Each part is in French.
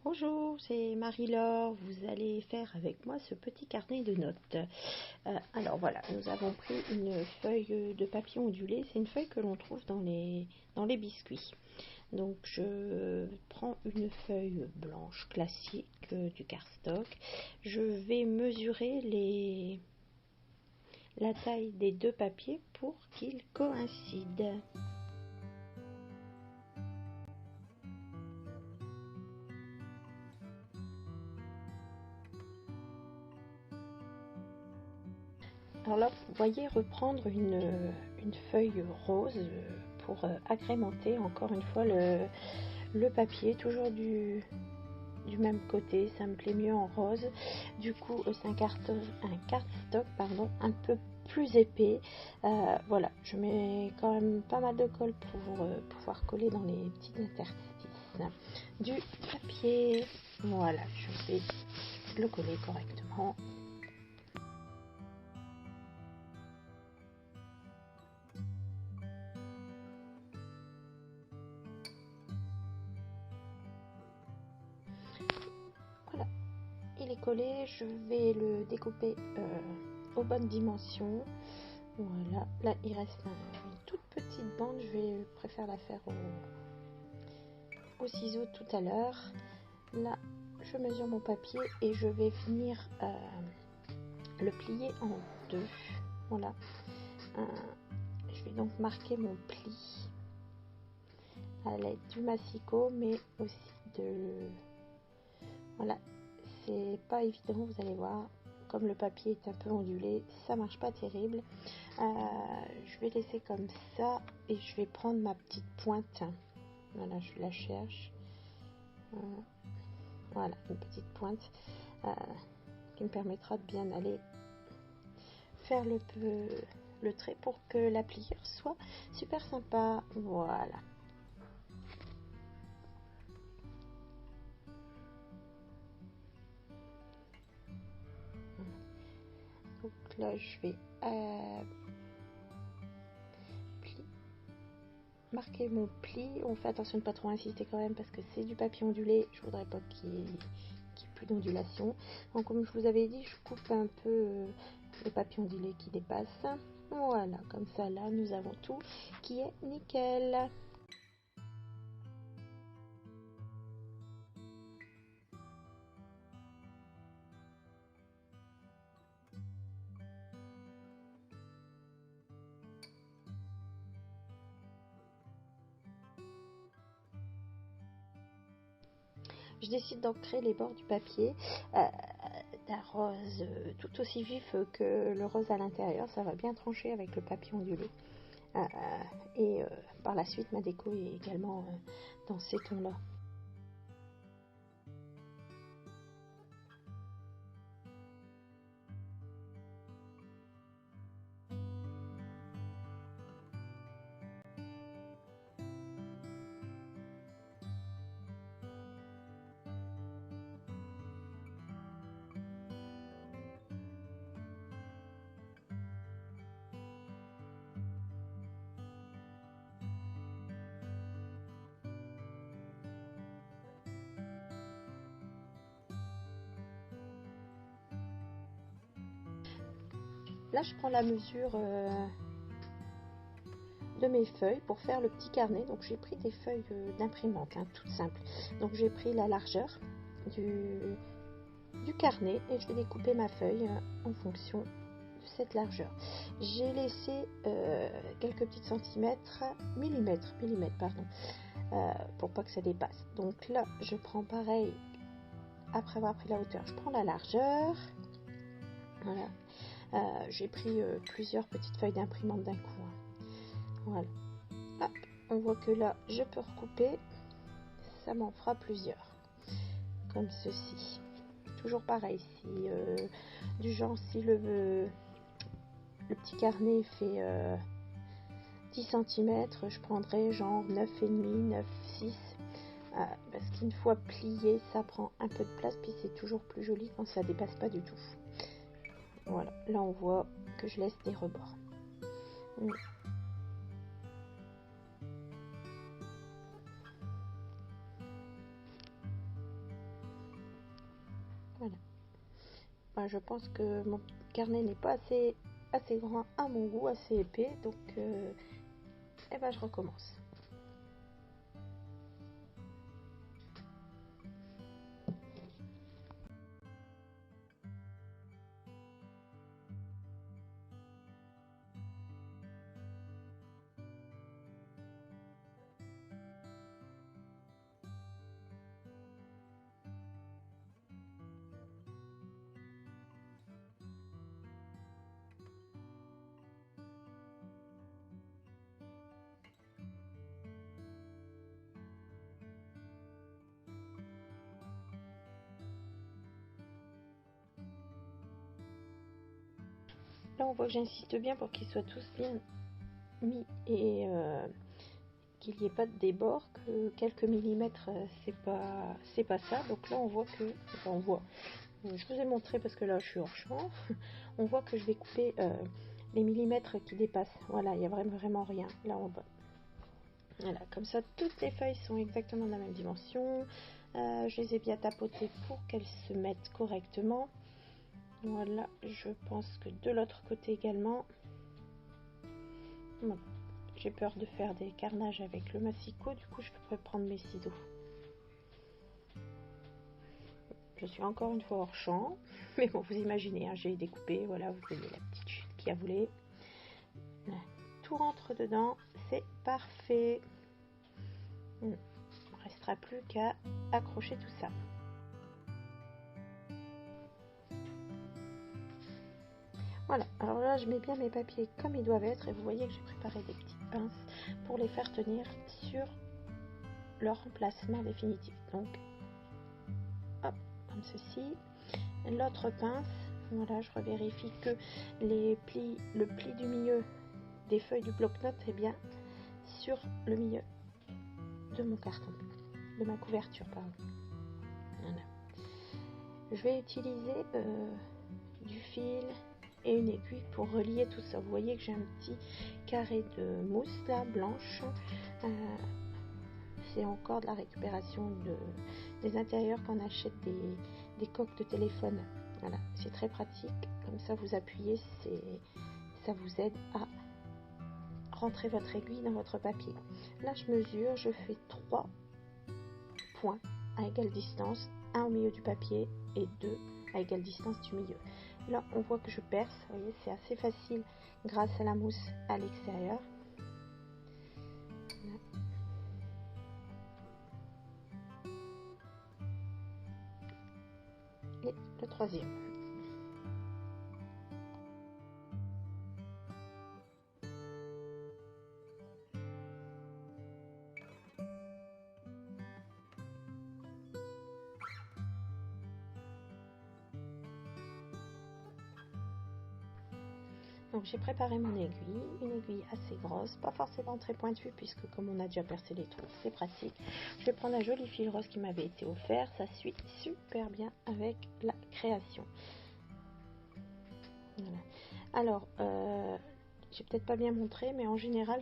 Bonjour, c'est Marie-Laure. Vous allez faire avec moi ce petit carnet de notes. Alors voilà, nous avons pris une feuille de papier ondulé. C'est une feuille que l'on trouve dans les biscuits. Donc je prends une feuille blanche classique du cardstock. Je vais mesurer la taille des deux papiers pour qu'ils coïncident. Alors là, vous voyez reprendre une feuille rose pour agrémenter encore une fois le papier, toujours du même côté, ça me plaît mieux en rose. Du coup, c'est un cardstock un peu plus épais. Voilà, je mets quand même pas mal de colle pour pouvoir coller dans les petits interstices du papier. Voilà, je vais le coller correctement. Voilà, il est collé, je vais le découper aux bonnes dimensions. Voilà, là il reste une toute petite bande, préfère la faire au ciseau tout à l'heure. Là, je mesure mon papier et je vais venir le plier en deux. Voilà, je vais donc marquer mon pli à l'aide du massicot, mais aussi voilà, c'est pas évident, vous allez voir, comme le papier est un peu ondulé, ça marche pas terrible. Je vais laisser comme ça et je vais prendre ma petite pointe. Voilà, je la cherche. Voilà, une petite pointe qui me permettra de bien aller faire le trait pour que la pliure soit super sympa. Voilà. Donc là, je vais marquer mon pli. On fait attention de ne pas trop insister quand même parce que c'est du papier ondulé. Je voudrais pas qu'il y ait plus d'ondulation. Donc comme je vous avais dit, je coupe un peu le papier ondulé qui dépasse. Voilà, comme ça là, nous avons tout qui est nickel. Je décide d'ancrer les bords du papier d'un rose tout aussi vif que le rose à l'intérieur. Ça va bien trancher avec le papier ondulé. Et par la suite, ma déco est également dans ces tons-là. Là, je prends la mesure de mes feuilles pour faire le petit carnet. Donc, j'ai pris des feuilles d'imprimante, toutes simples. Donc, j'ai pris la largeur du carnet et je vais découper ma feuille en fonction de cette largeur. J'ai laissé quelques petits millimètres, pardon, pour pas que ça dépasse. Donc là, je prends pareil, après avoir pris la hauteur, je prends la largeur. Voilà. J'ai pris plusieurs petites feuilles d'imprimante d'un coup. Voilà. Hop, on voit que là, je peux recouper. Ça m'en fera plusieurs. Comme ceci. Toujours pareil. Du genre, si le petit carnet fait 10 cm, je prendrai genre 9,5, 9, 6. Parce qu'une fois plié, ça prend un peu de place. Puis c'est toujours plus joli quand ça dépasse pas du tout. Voilà, là on voit que je laisse des rebords. Voilà. Ben, je pense que mon carnet n'est pas assez grand à mon goût, assez épais, donc eh ben, je recommence. Là, on voit que j'insiste bien pour qu'ils soient tous bien mis et qu'il n'y ait pas de débord, que quelques millimètres, c'est pas ça. Donc là, on voit que, enfin, on voit. Je vous ai montré parce que là, je suis hors champ. On voit que je vais couper les millimètres qui dépassent. Voilà, il n'y a vraiment rien. Là, on va. Voilà, comme ça, toutes les feuilles sont exactement de la même dimension. Je les ai bien tapotées pour qu'elles se mettent correctement. Voilà, je pense que de l'autre côté également. Bon, j'ai peur de faire des carnages avec le massicot, du coup je peux prendre mes ciseaux. Je suis encore une fois hors champ, mais bon, vous imaginez, hein, j'ai découpé, voilà, vous voyez la petite chute qui a voulu. Tout rentre dedans, c'est parfait. Il ne restera plus qu'à accrocher tout ça. Voilà, alors là je mets bien mes papiers comme ils doivent être et vous voyez que j'ai préparé des petites pinces pour les faire tenir sur leur emplacement définitif. Donc, hop, comme ceci. L'autre pince, voilà, je revérifie que le pli du milieu des feuilles du bloc-notes est bien sur le milieu de mon carton, de ma couverture, pardon. Voilà. Je vais utiliser du fil et une aiguille pour relier tout ça. Vous voyez que j'ai un petit carré de mousse là, blanche. C'est encore de la récupération des intérieurs quand on achète des coques de téléphone. Voilà, c'est très pratique. Comme ça, vous appuyez, ça vous aide à rentrer votre aiguille dans votre papier. Là, je mesure, je fais 3 points à égale distance, un au milieu du papier et 2 à égale distance du milieu. Là, on voit que je perce. Vous voyez, c'est assez facile grâce à la mousse à l'extérieur. Et le troisième. Donc j'ai préparé mon aiguille, une aiguille assez grosse, pas forcément très pointue puisque comme on a déjà percé les trous, c'est pratique. Je vais prendre un joli fil rose qui m'avait été offert, ça suit super bien avec la création. Voilà. Alors, j'ai peut-être pas bien montré, mais en général,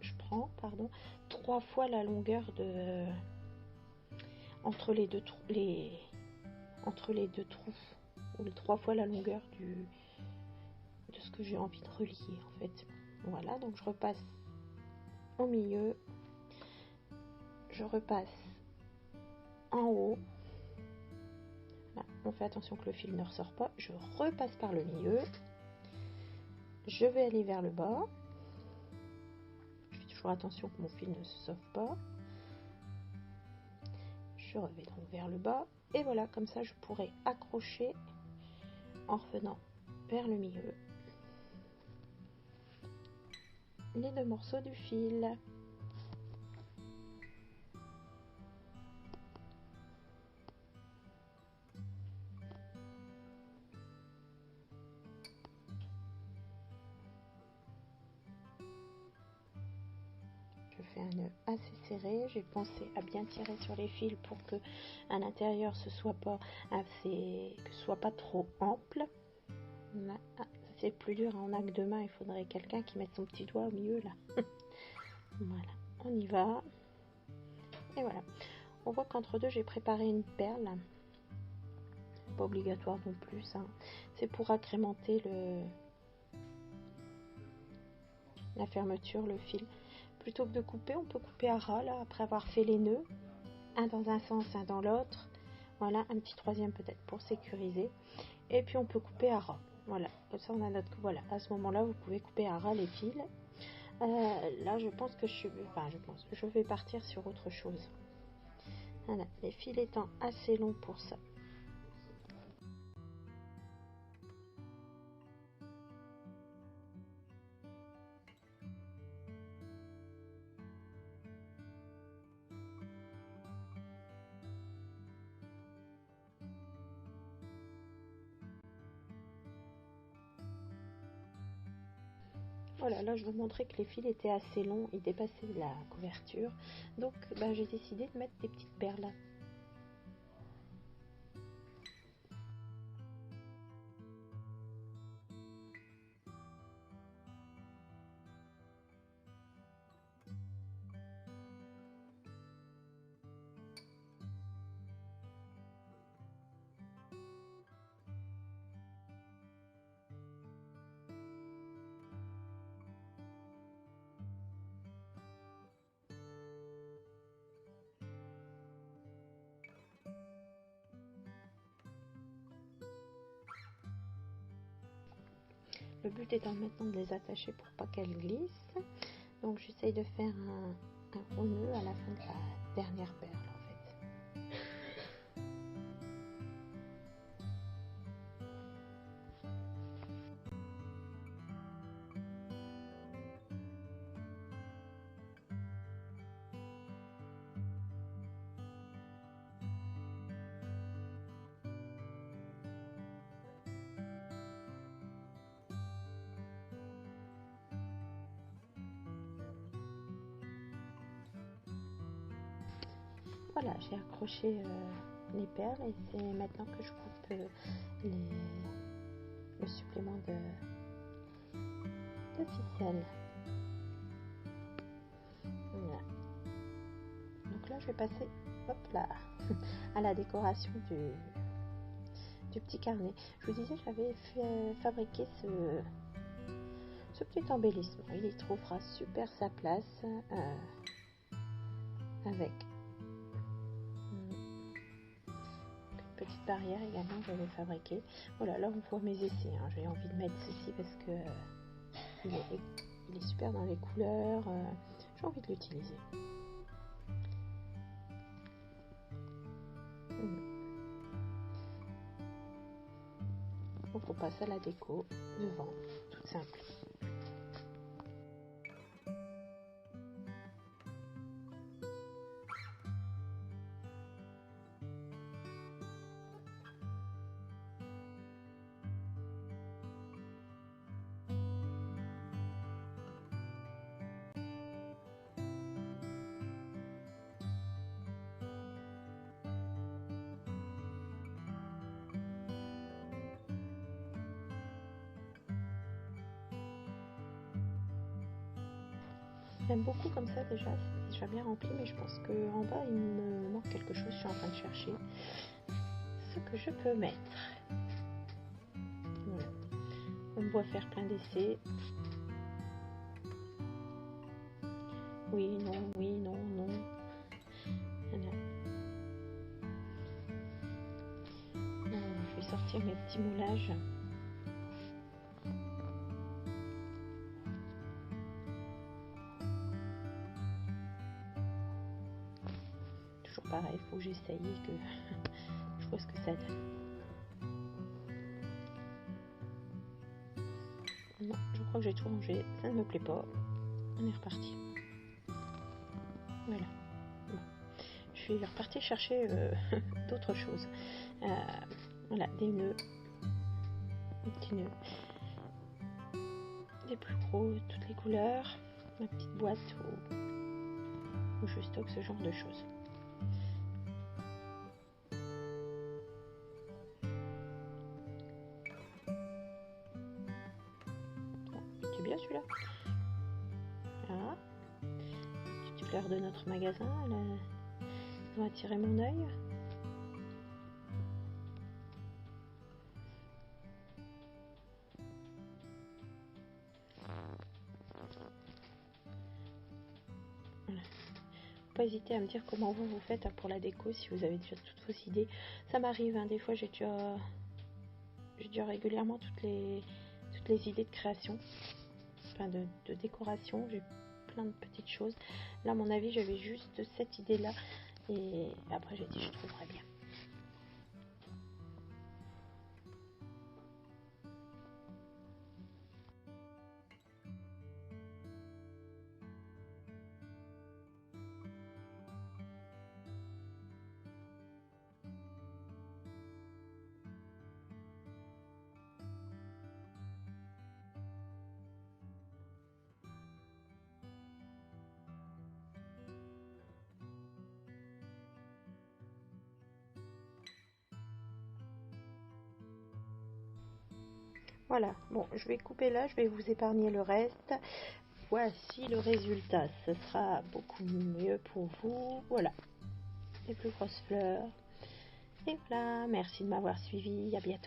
je prends 3 fois la longueur de entre les deux trous, ou 3 fois la longueur de ce que j'ai envie de relier en fait. Voilà, donc je repasse au milieu, je repasse en haut. Là, on fait attention que le fil ne ressort pas. Je repasse par le milieu. Je vais aller vers le bas. Je fais toujours attention que mon fil ne se sauve pas. Je reviens donc vers le bas. Et voilà, comme ça, je pourrai accrocher en revenant vers le milieu les 2 morceaux du fil. Je fais un nœud assez serré. J'ai pensé à bien tirer sur les fils pour que à l'intérieur ce soit pas trop ample. Là, c'est plus dur, on a que 2 mains, il faudrait quelqu'un qui mette son petit doigt au milieu là. Voilà, on y va. Et voilà, on voit qu'entre deux j'ai préparé une perle pas obligatoire non plus, ça. C'est pour agrémenter la fermeture, le fil. Plutôt que de couper, on peut couper à ras, là, après avoir fait les nœuds, un dans un sens, un dans l'autre. Voilà, un petit troisième peut-être pour sécuriser. Et puis on peut couper à ras. Voilà, comme ça on a notre... Voilà, à ce moment-là, vous pouvez couper à ras les fils. Là, je pense que je vais partir sur autre chose. Voilà, les fils étant assez longs pour ça. Voilà, là je vous montrais que les fils étaient assez longs, ils dépassaient la couverture. Donc j'ai décidé de mettre des petites perles. Le but étant maintenant de les attacher pour pas qu'elles glissent. Donc j'essaye de faire un gros nœud à la fin de la dernière perle en fait. Voilà, j'ai accroché les perles et c'est maintenant que je coupe le supplément de ficelle. Voilà. Donc là, je vais passer hop là, à la décoration du petit carnet. Je vous disais, j'avais fabriqué ce petit embellissement. Il y trouvera super sa place avec petite barrière également que j'avais fabriquée. Voilà, là on voit mes essais. J'ai envie de mettre ceci parce que il est super dans les couleurs. J'ai envie de l'utiliser. Donc on passe à la déco devant, toute simple. J'aime beaucoup comme ça déjà, c'est déjà bien rempli, mais je pense qu'en bas il me manque quelque chose, je suis en train de chercher ce que je peux mettre. Voilà. On me voit faire plein d'essais. Oui, non, oui, non, non. Voilà. Je vais sortir mes petits moulages. Pareil, il faut que j'essaye et que je vois ce que ça donne. Non, je crois que j'ai tout rangé, ça ne me plaît pas. On est reparti. Voilà. Bon. Je suis repartie chercher d'autres choses. Voilà, des nœuds. Des petits nœuds. Des plus gros, toutes les couleurs. Ma petite boîte où je stocke ce genre de choses. Bien celui-là. Voilà. Petite fleur de notre magasin, elle va attirer mon œil. pas hésiter à me dire comment vous faites pour la déco, si vous avez déjà toutes vos idées. Ça m'arrive, hein, des fois j'ai déjà régulièrement toutes les idées de création, enfin de décoration. J'ai plein de petites choses. Là, à mon avis, j'avais juste cette idée-là. Et après, j'ai dit, je trouverai bien. Voilà, bon, je vais couper là, je vais vous épargner le reste. Voici le résultat, ce sera beaucoup mieux pour vous. Voilà, les plus grosses fleurs. Et voilà, merci de m'avoir suivi, à bientôt.